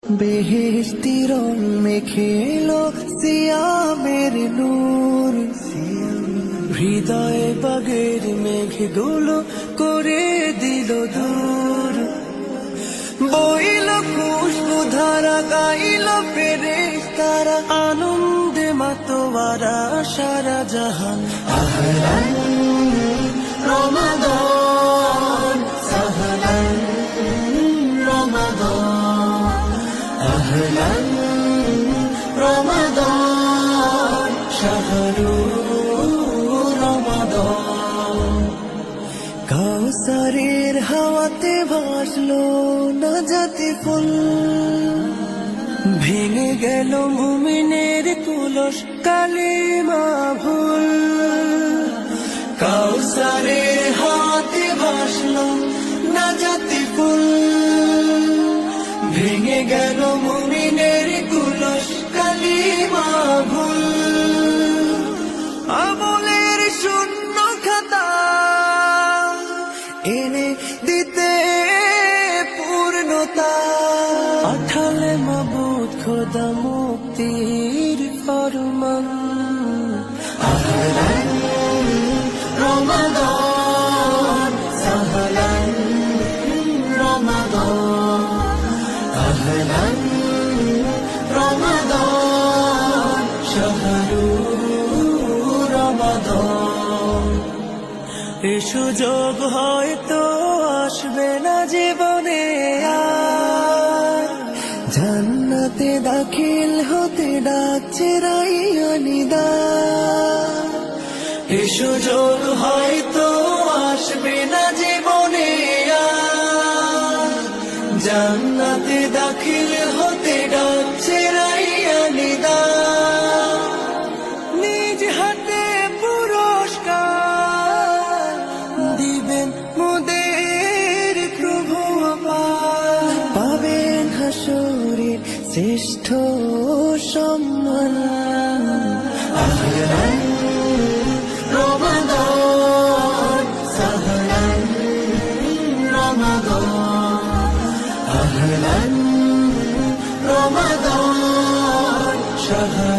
বেহেশতি রং মেখেলো সিয়ামের নূর, হৃদয়ে বাগের মেঘগুলো করে দিল দূর। বইল খুশবু ধারা, গাইল ফেরেশতারা, আনন্দে মাতোয়ারা সারা জাহান। আহলান রমাদান, সাহলান রমাদান, আহলান রমাদান, শাহরু রমাদান। কাউসারের হাওয়াতে ভাসলো নাজাতে ফুল, ভেঙে গেল মুমিনের কুলস কালিমা ভুল। কাউসারের হাওয়াতে ভাসলো নাজাতে ফুল, ভেঙে গেল মুমিনের কুলস কালিমা ভুল। আমলের শূন্য খাতা এনে দিতে পূর্ণতা, পাঠালে মাবুদ খোদা মুক্তির ফরমান। আহলান রমাদান, সাহলান রমাদান, আহলান রমাদান, শাহরু রমাদান। এ সুযোগ হয়তো আসবে না জীবনে আর, জান্নাতে দাখিল হতে ডাকছে রাইয়ানিদা। এ সুযোগ হয়তো আসবে না জীবনে আর, জান্নাতে দাখিল হতে ডাকছে রাইয়ানিদা। নিজ হাতে পুরস্কার দিবেন মোদের প্রভু আমার, পাবেন হাসরের শ্রেষ্ঠ সম্মান। আহলান রমাদান, সাহলান রমাদান, আহলান রমাদান, শাহরু